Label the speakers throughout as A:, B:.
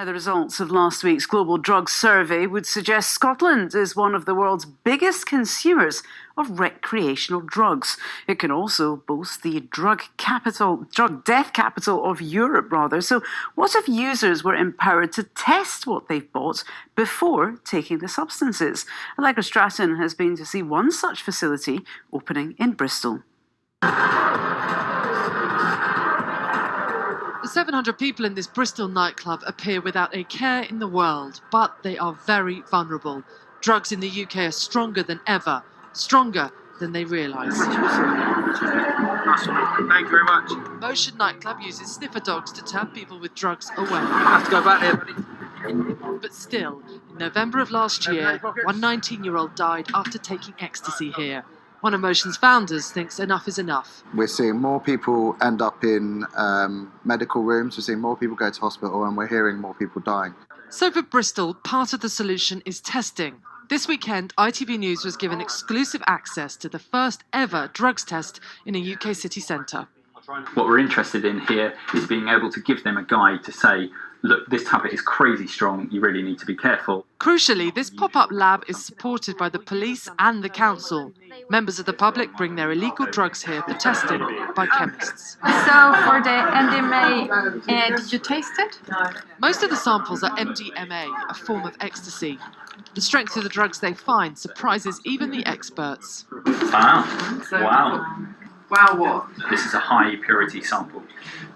A: The results of last week's Global Drug Survey would suggest Scotland is one of the world's biggest consumers of recreational drugs. It can also boast the drug death capital of Europe, rather. So what if users were empowered to test what they've bought before taking the substances? Allegra Stratton has been to see one such facility opening in Bristol.
B: The 700 people in this Bristol nightclub appear without a care in the world, but they are very vulnerable. Drugs in the UK are stronger than ever, stronger than they realise.
C: Thank you very much.
B: Motion nightclub uses sniffer dogs to turn people with drugs away.
C: I have to go back there, buddy.
B: But still, in November of last year, one 19-year-old died after taking ecstasy here. One of Motion's founders thinks enough is enough.
D: We're seeing more people end up in medical rooms, we're seeing more people go to hospital, and we're hearing more people dying.
B: So for Bristol, part of the solution is testing. This weekend, ITV News was given exclusive access to the first ever drugs test in a UK city centre.
E: What we're interested in here is being able to give them a guide to say, look, this tablet is crazy strong, you really need to be careful.
B: Crucially, this pop-up lab is supported by the police and the council. Members of the public bring their illegal drugs here for testing by chemists.
F: So for the MDMA, did you taste it?
B: Most of the samples are MDMA, a form of ecstasy. The strength of the drugs they find surprises even the experts.
E: Wow. Wow.
F: Wow, what?
E: This is a high purity sample.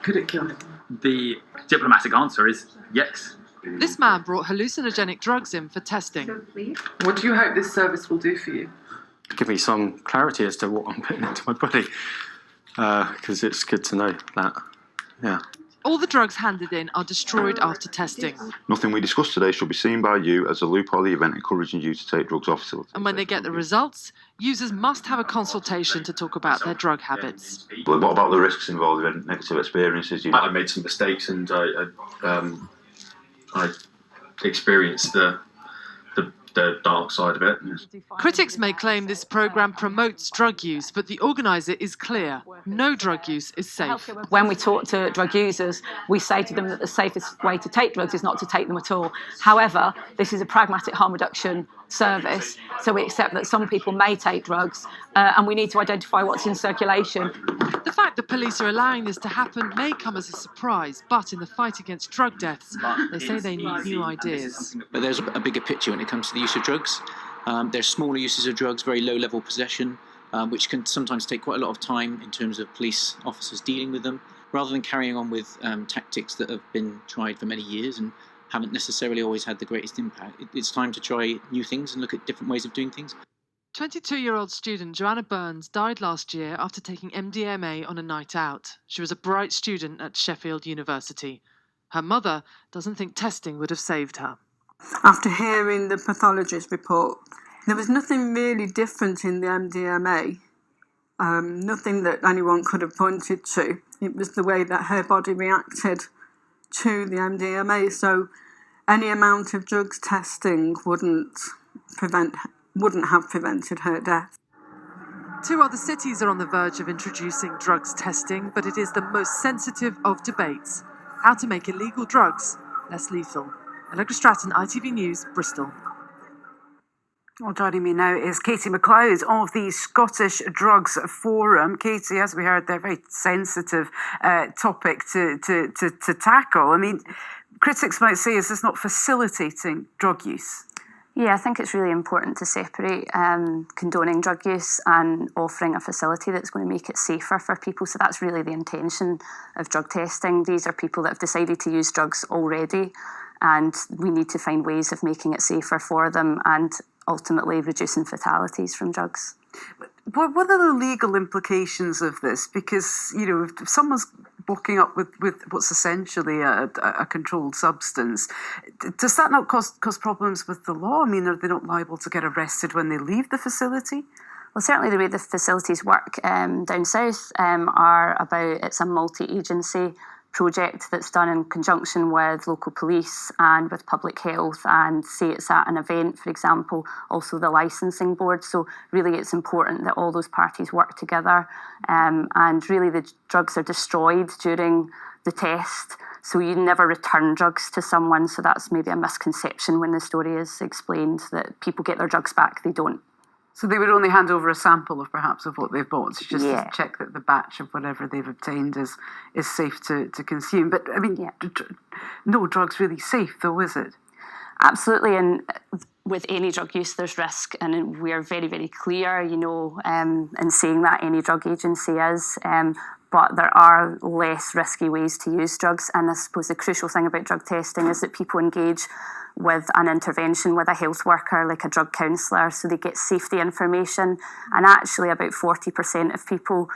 F: Could it kill him?
E: The diplomatic answer is yes.
B: This man brought hallucinogenic drugs in for testing.
F: What do you hope this service will do for you?
G: Give me some clarity as to what I'm putting into my body, because it's good to know that, yeah.
B: All the drugs handed in are destroyed after testing.
H: Nothing we discuss today should be seen by you as a loophole of the event encouraging you to take drugs off facilities.
B: And when they get the results, users must have a consultation to talk about their drug habits.
H: But what about the risks involved with negative experiences?
I: I made some mistakes and I experienced the dark side of it.
B: Critics may claim this programme promotes drug use, but the organiser is clear. No drug use is safe.
J: When we talk to drug users, we say to them that the safest way to take drugs is not to take them at all. However, this is a pragmatic harm reduction service, so we accept that some people may take drugs, and we need to identify what's in circulation.
B: The fact that police are allowing this to happen may come as a surprise, but in the fight against drug deaths, they say they need new ideas.
K: But there's a bigger picture when it comes to the use of drugs. There's smaller uses of drugs, very low-level possession, which can sometimes take quite a lot of time in terms of police officers dealing with them, rather than carrying on with tactics that have been tried for many years and haven't necessarily always had the greatest impact. It's time to try new things and look at different ways of doing things.
B: 22-year-old student Joanna Burns died last year after taking MDMA on a night out. She was a bright student at Sheffield University. Her mother doesn't think testing would have saved her.
L: After hearing the pathologist report, there was nothing really different in the MDMA. Nothing that anyone could have pointed to. It was the way that her body reacted to the MDMA. So any amount of drugs testing wouldn't have prevented her death.
B: 2 other cities are on the verge of introducing drugs testing, but it is the most sensitive of debates. How to make illegal drugs less lethal. Allegra Stratton, ITV News, Bristol.
A: Well, joining me now is Katy MacLeod of the Scottish Drugs Forum. Katy, as we heard, they're a very sensitive topic to tackle. I mean, critics might say, is this not facilitating drug use?
M: Yeah, I think it's really important to separate condoning drug use and offering a facility that's going to make it safer for people. So that's really the intention of drug testing. These are people that have decided to use drugs already, and we need to find ways of making it safer for them and ultimately reducing fatalities from drugs.
A: What are the legal implications of this? Because, you know, if someone's walking up with what's essentially a controlled substance, does that not cause problems with the law? I mean, are they not liable to get arrested when they leave the facility?
M: Well, certainly the way the facilities work down south it's a multi-agency project that's done in conjunction with local police and with public health, and say it's at an event, for example, also the licensing board. So really it's important that all those parties work together, and really the drugs are destroyed during the test. So you never return drugs to someone, so that's maybe a misconception when the story is explained, that people get their drugs back, they don't.
A: So they would only hand over a sample of perhaps of what they've bought, just
M: Yeah.
A: to check that the batch of whatever they've obtained is safe to consume. But I mean, no drug's really safe though, is it?
M: Absolutely, and with any drug use there's risk, and we're very, very clear, in saying that any drug agency is, but there are less risky ways to use drugs, and I suppose the crucial thing about drug testing is that people engage with an intervention with a health worker, like a drug counsellor, so they get safety information, and actually about 40% of people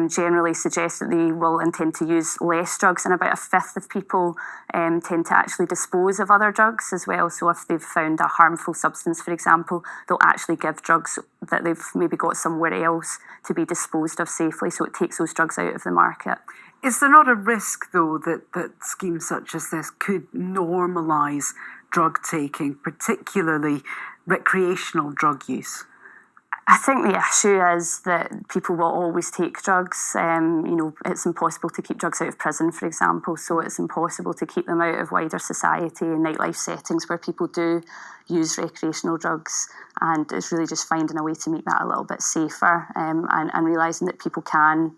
M: generally suggest that they will intend to use less drugs, and about a fifth of people tend to actually dispose of other drugs as well. So if they've found a harmful substance, for example, they'll actually give drugs that they've maybe got somewhere else to be disposed of safely, so it takes those drugs out of the market.
A: Is there not a risk, though, that schemes such as this could normalise drug taking, particularly recreational drug use?
M: I think the issue is that people will always take drugs. It's impossible to keep drugs out of prison, for example, so it's impossible to keep them out of wider society and nightlife settings where people do use recreational drugs, and it's really just finding a way to make that a little bit safer, and realising that people can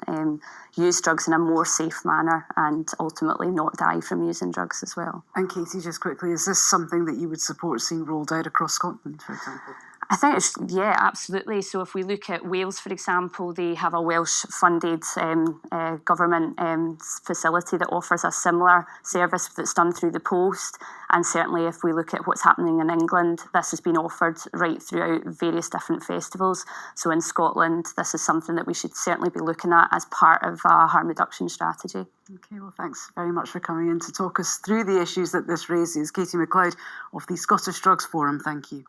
M: use drugs in a more safe manner and ultimately not die from using drugs as well.
A: And Katy, just quickly, is this something that you would support seeing rolled out across Scotland, for example?
M: I think absolutely. So if we look at Wales, for example, they have a Welsh-funded government facility that offers a similar service that's done through the post. And certainly if we look at what's happening in England, this has been offered right throughout various different festivals. So in Scotland, this is something that we should certainly be looking at as part of a harm reduction strategy.
A: Okay, well, thanks very much for coming in to talk us through the issues that this raises. Katy MacLeod of the Scottish Drugs Forum, thank you.